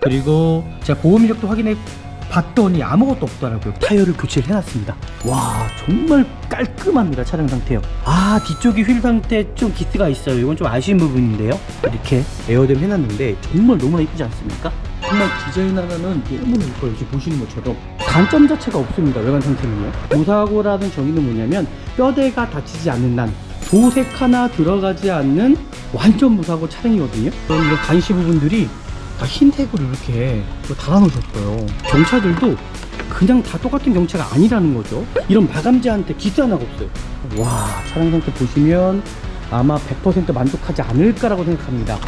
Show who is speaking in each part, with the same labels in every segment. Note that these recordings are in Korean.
Speaker 1: 그리고 제가 보험 이력도 확인해 봤더니 아무것도 없더라고요. 타이어를 교체를 해놨습니다. 와, 정말 깔끔합니다. 차량 상태요. 아, 뒤쪽이 휠 상태 좀 기스가 있어요. 이건 좀 아쉬운 부분인데요. 이렇게 에어댐 해놨는데 정말 너무나 이쁘지 않습니까? 정말 디자인 하나는 너무나 이뻐요. 지금 보시는 것처럼 단점 자체가 없습니다. 외관 상태는요. 무사고라는 정의는 뭐냐면 뼈대가 다치지 않는 한 도색 하나 들어가지 않는 완전 무사고 차량이거든요. 그럼 이런 간시 부분들이 다 흰색으로 이렇게 달아놓으셨어요. 경차들도 그냥 다 똑같은 경차가 아니라는 거죠. 이런 마감재한테 기스 하나가 없어요. 와, 차량 상태 보시면 아마 100% 만족하지 않을까라고 생각합니다.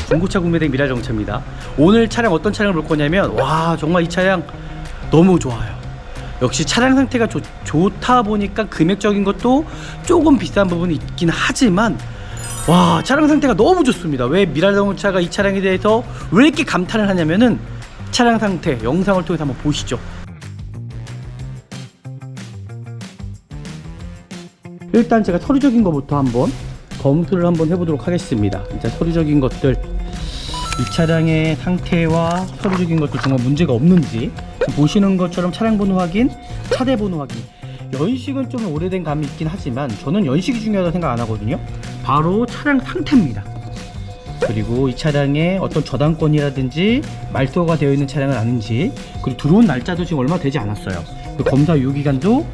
Speaker 1: 중고차 구매된 미라정차입니다. 오늘 차량 어떤 차량을 볼 거냐면, 와, 정말 이 차량 너무 좋아요. 역시 차량 상태가 좋다 보니까 금액적인 것도 조금 비싼 부분이 있긴 하지만, 와, 차량 상태가 너무 좋습니다. 왜 미라정차가 이 차량에 대해서 왜 이렇게 감탄을 하냐면은 차량 상태 영상을 통해서 한번 보시죠. 일단 제가 서류적인 것부터 한번 검수를 한번 해보도록 하겠습니다. 이제 서류적인 것들, 이 차량의 상태와 서류적인 것들 정말 문제가 없는지 보시는 것처럼 차량 번호 확인, 차대 번호 확인. 연식은 좀 오래된 감이 있긴 하지만 저는 연식이 중요하다고 생각 안 하거든요. 바로 차량 상태입니다. 그리고 이 차량에 어떤 저당권이라든지 말소가 되어 있는 차량은 아닌지, 그리고 들어온 날짜도 지금 얼마 되지 않았어요. 그 검사 유효기간도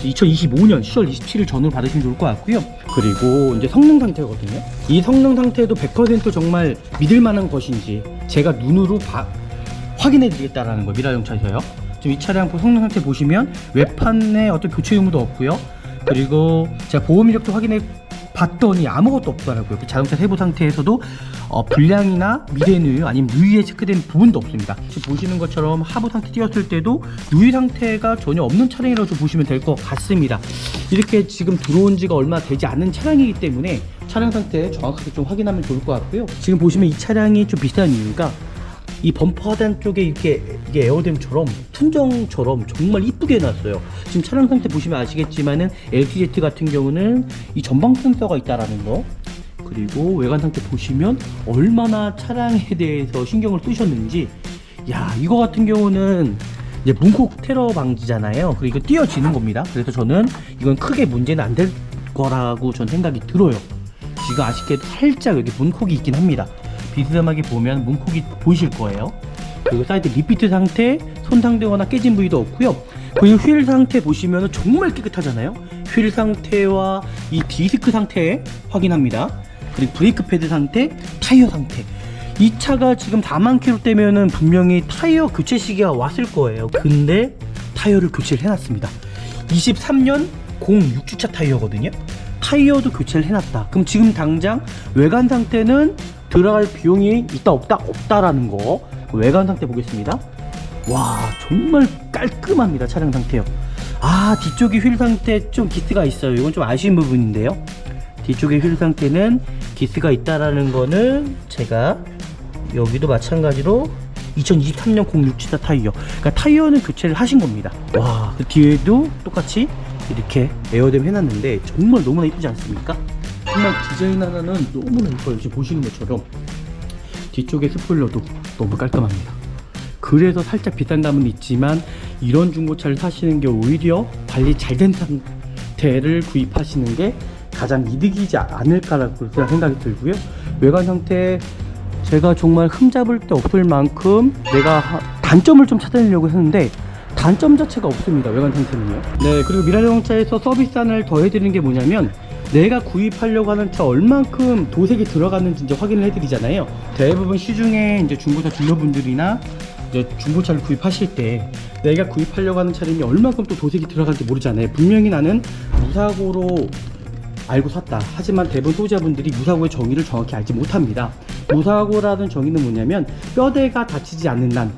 Speaker 1: 2025년 10월 27일 전후로 받으시면 좋을 것 같고요. 그리고 이제 성능 상태거든요. 이 성능 상태도 100% 정말 믿을 만한 것인지 제가 눈으로 확인해 드리겠다라는 거, 미라정차에서요. 지금 이 차량 성능 상태 보시면 외판에 어떤 교체 의무도 없고요. 그리고 제가 보험 이력도 확인해 봤더니 아무것도 없더라고요. 자동차 세부 상태에서도 불량이나 미된 누유 아니면 누유에 체크된 부분도 없습니다. 지금 보시는 것처럼 하부 상태 띄었을 때도 누유 상태가 전혀 없는 차량이라고 좀 보시면 될 것 같습니다. 이렇게 지금 들어온 지가 얼마 되지 않은 차량이기 때문에 차량 상태 정확하게 좀 확인하면 좋을 것 같고요. 지금 보시면 이 차량이 좀 비싼 이유가 이 범퍼 하단 쪽에 이게 에어댐처럼 순정처럼 정말 이쁘게 해놨어요. 지금 차량 상태 보시면 아시겠지만은 LTZ 같은 경우는 이 전방 센서가 있다라는 거, 그리고 외관 상태 보시면 얼마나 차량에 대해서 신경을 쓰셨는지. 야, 이거 같은 경우는 이제 문콕 테러 방지잖아요. 그리고 이거 띄어지는 겁니다. 그래서 저는 이건 크게 문제는 안 될 거라고 전 생각이 들어요. 지금 아쉽게도 살짝 여기 문콕이 있긴 합니다. 비스듬하게 보면 문콕이 보이실 거예요. 그리고 사이드 리피트 상태, 손상되거나 깨진 부위도 없고요. 그리고 휠 상태 보시면 정말 깨끗하잖아요. 휠 상태와 이 디스크 상태 확인합니다. 그리고 브레이크 패드 상태, 타이어 상태. 이 차가 지금 4만 킬로대면은 분명히 타이어 교체 시기가 왔을 거예요. 근데 타이어를 교체를 해놨습니다. 23년 06주차 타이어거든요. 타이어도 교체를 해놨다. 그럼 지금 당장 외관 상태는 들어갈 비용이 있다 없다라는 거. 외관 상태 보겠습니다. 와, 정말 깔끔합니다. 차량 상태요. 아, 뒤쪽이 휠 상태 좀 기스가 있어요. 이건 좀 아쉬운 부분인데요. 뒤쪽의 휠 상태는 기스가 있다라는 거는 제가 여기도 마찬가지로 2023년 06주차 타이어, 그러니까 타이어는 교체를 하신 겁니다. 와, 그 뒤에도 똑같이 이렇게 에어댐 해놨는데 정말 너무나 이쁘지 않습니까? 정말 디자인 하나는 너무나 이뻐요. 지금 보시는 것처럼 뒤쪽에 스포일러도 너무 깔끔합니다. 그래서 살짝 비싼 감은 있지만 이런 중고차를 사시는 게 오히려 관리 잘 된 상태를 구입하시는 게 가장 이득이지 않을까라고 생각이 들고요. 외관 상태 제가 정말 흠잡을 데 없을 만큼 내가 단점을 좀 찾아내려고 했는데 단점 자체가 없습니다. 외관 상태는요. 네, 그리고 미라정차에서 서비스 하나를 더 해드리는 게 뭐냐면, 내가 구입하려고 하는 차 얼만큼 도색이 들어갔는지 이제 확인을 해드리잖아요. 대부분 시중에 이제 중고차 딜러분들이나 이제 중고차를 구입하실 때 내가 구입하려고 하는 차량이 얼만큼 또 도색이 들어갈지 모르잖아요. 분명히 나는 무사고로 알고 샀다. 하지만 대부분 소비자분들이 무사고의 정의를 정확히 알지 못합니다. 무사고라는 정의는 뭐냐면 뼈대가 다치지 않는 한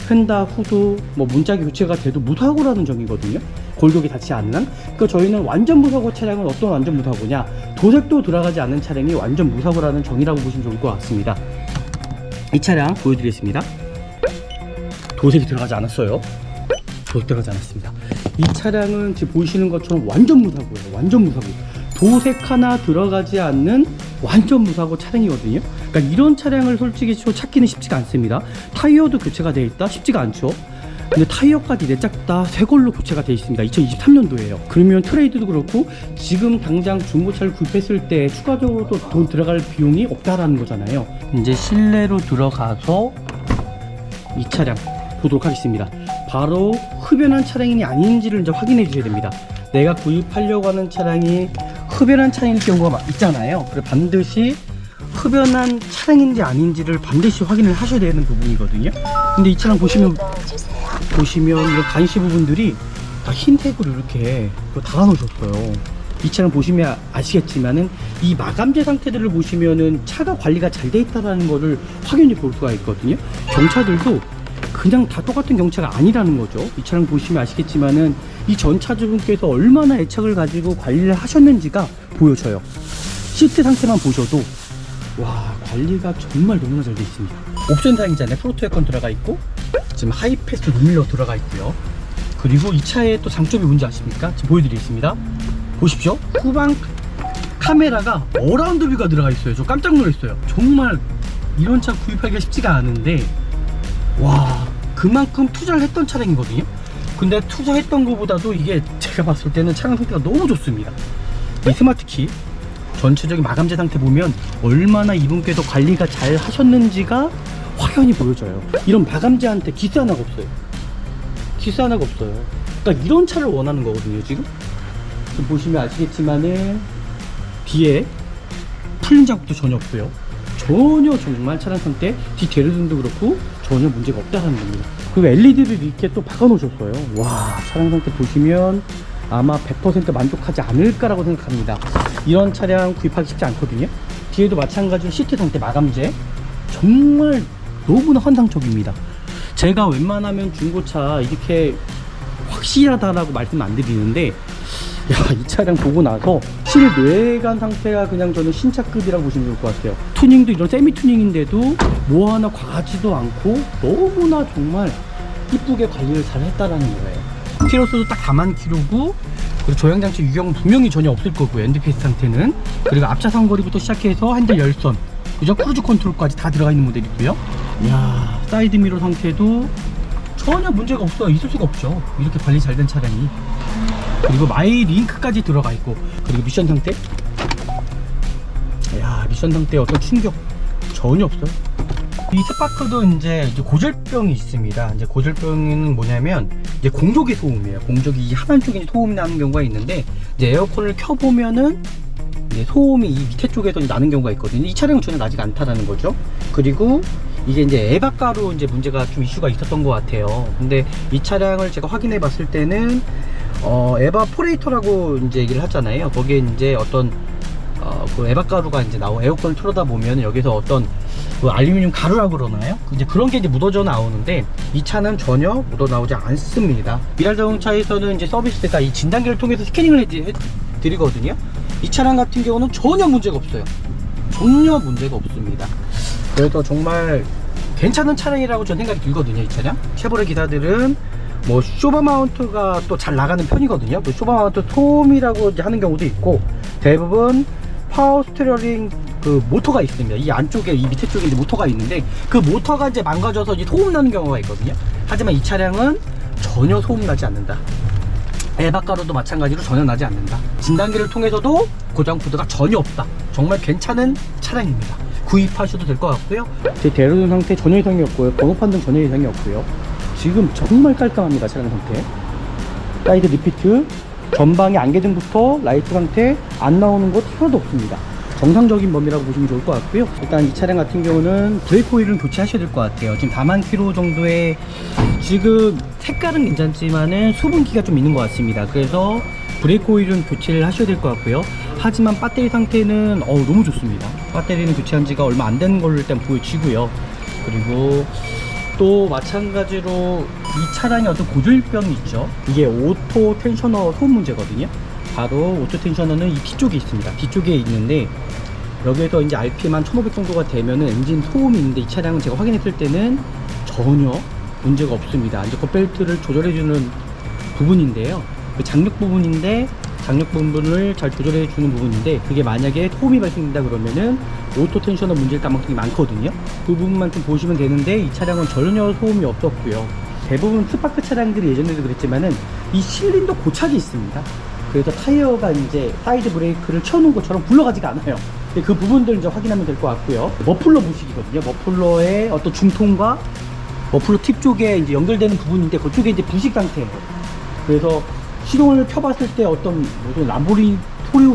Speaker 1: 펜다, 후드, 문짝이 교체가 돼도 무사고라는 정의거든요. 골격이 닿지 않는 한. 그러니까 저희는 완전 무사고 차량은 어떤 완전 무사고냐, 도색도 들어가지 않는 차량이 완전 무사고라는 정의라고 보시면 좋을 것 같습니다. 이 차량 보여드리겠습니다. 도색이 들어가지 않았어요. 도색 들어가지 않았습니다. 이 차량은 지금 보이시는 것처럼 완전 무사고예요. 완전 무사고. 도색 하나 들어가지 않는 완전 무사고 차량이거든요. 그러니까 이런 차량을 솔직히 찾기는 쉽지가 않습니다. 타이어도 교체가 되어 있다? 쉽지가 않죠. 근데 타이어까지 내짝 다 새 걸로 교체가 되어 있습니다. 2023년도에요. 그러면 트레이드도 그렇고 지금 당장 중고차를 구입했을 때 추가적으로 또 돈 들어갈 비용이 없다라는 거잖아요. 이제 실내로 들어가서 이 차량 보도록 하겠습니다. 바로 흡연한 차량이 아닌지를 이제 확인해 주셔야 됩니다. 내가 구입하려고 하는 차량이 흡연한 차량일 경우가 있잖아요. 그래서 반드시 흡연한 차량인지 아닌지를 반드시 확인을 하셔야 되는 부분이거든요. 근데 이 차량 보시면 이런 간시 부분들이 다 흰색으로 이렇게 달아놓으셨어요. 이 차량 보시면 아시겠지만은 이 마감재 상태들을 보시면은 차가 관리가 잘 돼 있다라는 거를 확연히 볼 수가 있거든요. 경차들도 그냥 다 똑같은 경차가 아니라는 거죠. 이 차량 보시면 아시겠지만은 이 전 차주분께서 얼마나 애착을 가지고 관리를 하셨는지가 보여져요. 시트 상태만 보셔도 와, 관리가 정말 너무나 잘 돼 있습니다. 옵션 사양이잖아요. 프로토 에어컨 들어가 있고 지금 하이패스 룸밀러 들어가 있고요. 그리고 이 차의 또 장점이 뭔지 아십니까? 지금 보여드리겠습니다. 보십시오. 후방 카메라가 어라운드 뷰가 들어가 있어요. 저 깜짝 놀랐어요. 정말 이런 차 구입하기가 쉽지가 않은데 와, 그만큼 투자를 했던 차량이거든요. 근데 투자했던 것보다도 이게 제가 봤을 때는 차량 상태가 너무 좋습니다. 이 스마트키 전체적인 마감재 상태 보면 얼마나 이분께서 관리가 잘 하셨는지가 확연히 보여져요. 이런 마감재한테 기스 하나가 없어요. 기스 하나가 없어요. 그러니까 이런 차를 원하는 거거든요. 지금 보시면 아시겠지만은 뒤에 풀린 자국도 전혀 없고요. 전혀 정말 차량 상태, 뒤 대리등도 그렇고 전혀 문제가 없다는 겁니다. 그리고 LED를 이렇게 또 박아놓으셨어요. 와, 차량 상태 보시면 아마 100% 만족하지 않을까라고 생각합니다. 이런 차량 구입하기 쉽지 않거든요. 뒤에도 마찬가지로 시트 상태 마감재 정말 너무나 환상적입니다. 제가 웬만하면 중고차 이렇게 확실하다라고 말씀 안 드리는데 야, 이 차량 보고 나서 실외관 상태가 그냥 저는 신차급이라고 보시면 좋을 것 같아요. 투닝도 이런 세미 투닝인데도 뭐 하나 과하지도 않고 너무나 정말 이쁘게 관리를 잘 했다라는 거예요. 키로수도 딱 4만 킬로고, 그리고 조향장치 유형은 분명히 전혀 없을 거고요. NDPS 상태는. 그리고 앞차 상거리부터 시작해서 핸들 열선, 그죠? 크루즈 컨트롤까지 다 들어가 있는 모델이고요. 이야, 사이드 미러 상태도 전혀 문제가 없어요. 있을 수가 없죠. 이렇게 관리 잘 된 차량이. 그리고 마이 링크까지 들어가 있고, 그리고 미션 상태. 이야, 미션 상태에 어떤 충격 전혀 없어요. 이 스파크도 이제 고질병이 있습니다. 이제 고질병은 뭐냐면 이제 공조기 소음이에요. 공조기 이 하단 쪽에 소음이 나는 경우가 있는데 이제 에어컨을 켜보면은 이제 소음이 이 밑에 쪽에서 나는 경우가 있거든요. 이 차량은 전혀 나지가 않다라는 거죠. 그리고 이게 이제 에바가로 이제 문제가 좀 이슈가 있었던 것 같아요. 근데 이 차량을 제가 확인해 봤을 때는 에바포레이터라고 이제 얘기를 하잖아요. 거기에 이제 어떤 그 에바가루가 이제 에어컨을 틀어다 보면 여기서 어떤 그 알루미늄 가루라고 그러나요? 이제 그런 게 이제 묻어져 나오는데 이 차는 전혀 묻어 나오지 않습니다. 미랄 자동차에서는 이제 서비스가 이 진단기를 통해서 스캐닝을 해드리거든요. 이 차량 같은 경우는 전혀 문제가 없어요. 전혀 문제가 없습니다. 그래서 정말 괜찮은 차량이라고 저는 생각이 들거든요. 이 차량 쉐보레 기사들은 뭐 쇼바 마운트가 또 잘 나가는 편이거든요. 뭐 쇼바 마운트 소음이라고 이제 하는 경우도 있고, 대부분 파워 스티어링 그 모터가 있습니다. 이 안쪽에 이 밑에 쪽에 이제 모터가 있는데 그 모터가 이제 망가져서 이제 소음 나는 경우가 있거든요. 하지만 이 차량은 전혀 소음 나지 않는다. 에바가루도 마찬가지로 전혀 나지 않는다. 진단기를 통해서도 고장 코드가 전혀 없다. 정말 괜찮은 차량입니다. 구입하셔도 될 것 같고요. 제 대로등 상태 전혀 이상이 없고요. 번호 판정 전혀 이상이 없고요. 지금 정말 깔끔합니다. 차량 상태. 사이드 리피트, 전방의 안개등부터 라이트 상태 안 나오는 곳 하나도 없습니다. 정상적인 범위라고 보시면 좋을 것 같고요. 일단 이 차량 같은 경우는 브레이크 오일은 교체하셔야 될 것 같아요. 지금 4만 킬로 정도의, 지금 색깔은 괜찮지만은 수분기가 좀 있는 것 같습니다. 그래서 브레이크 오일은 교체를 하셔야 될 것 같고요. 하지만 배터리 상태는 너무 좋습니다. 배터리는 교체한 지가 얼마 안 되는 걸로 일단 보여지고요. 그리고 또 마찬가지로 이 차량의 어떤 고질병이 있죠. 이게 오토 텐셔너 소음 문제거든요. 바로 오토 텐셔너는 이 뒤쪽에 있습니다. 뒤쪽에 있는데 여기에서 이제 RPM 한 1500 정도가 되면은 엔진 소음이 있는데 이 차량은 제가 확인했을 때는 전혀 문제가 없습니다. 이제 그 벨트를 조절해주는 부분인데요. 그 장력 부분인데 장력 부분을 잘 조절해 주는 부분인데 그게 만약에 소음이 발생된다 그러면은 오토 텐셔너 문제일 가능성이 많거든요. 그 부분만 좀 보시면 되는데 이 차량은 전혀 소음이 없었고요. 대부분 스파크 차량들이 예전에도 그랬지만은 이 실린더 고착이 있습니다. 그래서 타이어가 이제 사이드 브레이크를 채워놓은 것처럼 굴러가지가 않아요. 근데 그 부분들 이제 확인하면 될 것 같고요. 머플러 부식이거든요. 머플러의 어떤 중통과 머플러 팁 쪽에 이제 연결되는 부분인데 그쪽에 이제 부식 상태예요. 그래서 시동을 켜봤을 때 어떤 무슨 람보르기니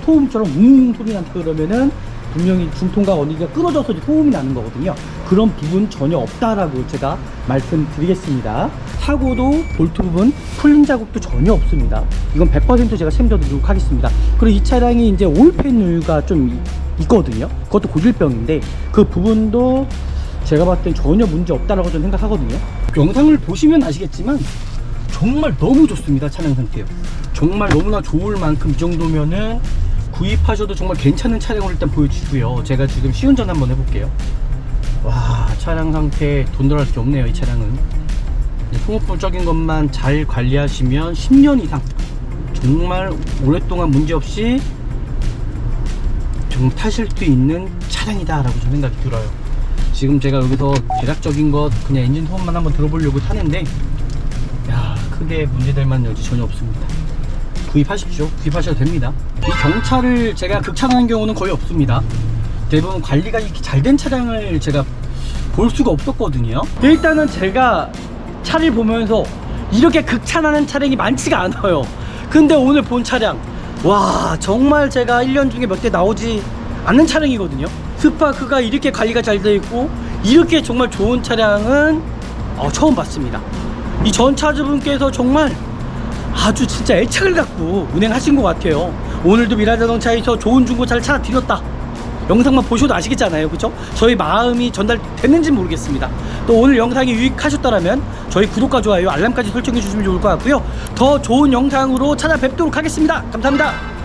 Speaker 1: 소음처럼 웅 소리 난다 그러면은 분명히 중통과 어디가 끊어져서 소음이 나는 거거든요. 그런 부분 전혀 없다라고 제가 말씀드리겠습니다. 사고도 볼트 부분 풀린 자국도 전혀 없습니다. 이건 100% 제가 챙겨드리도록 하겠습니다. 그리고 이 차량이 이제 오일 팬류가 좀 있거든요. 그것도 고질병인데 그 부분도 제가 봤을 땐 전혀 문제 없다라고 저는 생각하거든요. 영상을 보시면 아시겠지만 정말 너무 좋습니다. 차량 상태요. 정말 너무나 좋을 만큼 이 정도면은 구입하셔도 정말 괜찮은 차량을 일단 보여주고요. 제가 지금 시운전 한번 해볼게요. 와, 차량 상태 돈 들어갈 게 없네요. 이 차량은 소모품적인 것만 잘 관리하시면 10년 이상 정말 오랫동안 문제없이 좀 타실 수 있는 차량이다 라고 저는 생각이 들어요. 지금 제가 여기서 대략적인 것 그냥 엔진 소음만 한번 들어보려고 타는데 야, 크게 문제될 만한 여지 전혀 없습니다. 구입하십시오. 구입하셔도 됩니다. 이 경차를 제가 극찬하는 경우는 거의 없습니다. 대부분 관리가 이렇게 잘 된 차량을 제가 볼 수가 없었거든요. 일단은 제가 차를 보면서 이렇게 극찬하는 차량이 많지가 않아요. 근데 오늘 본 차량, 와, 정말 제가 1년 중에 몇 대 나오지 않는 차량이거든요. 스파크가 이렇게 관리가 잘 되어 있고 이렇게 정말 좋은 차량은 처음 봤습니다. 이 전차주분께서 정말 아주 진짜 애착을 갖고 운행하신 것 같아요. 오늘도 미라자동차에서 좋은 중고차를 찾아드렸다. 영상만 보셔도 아시겠잖아요. 그쵸? 저희 마음이 전달됐는지 모르겠습니다. 또 오늘 영상이 유익하셨다면 저희 구독과 좋아요 알람까지 설정해 주시면 좋을 것 같고요. 더 좋은 영상으로 찾아뵙도록 하겠습니다. 감사합니다.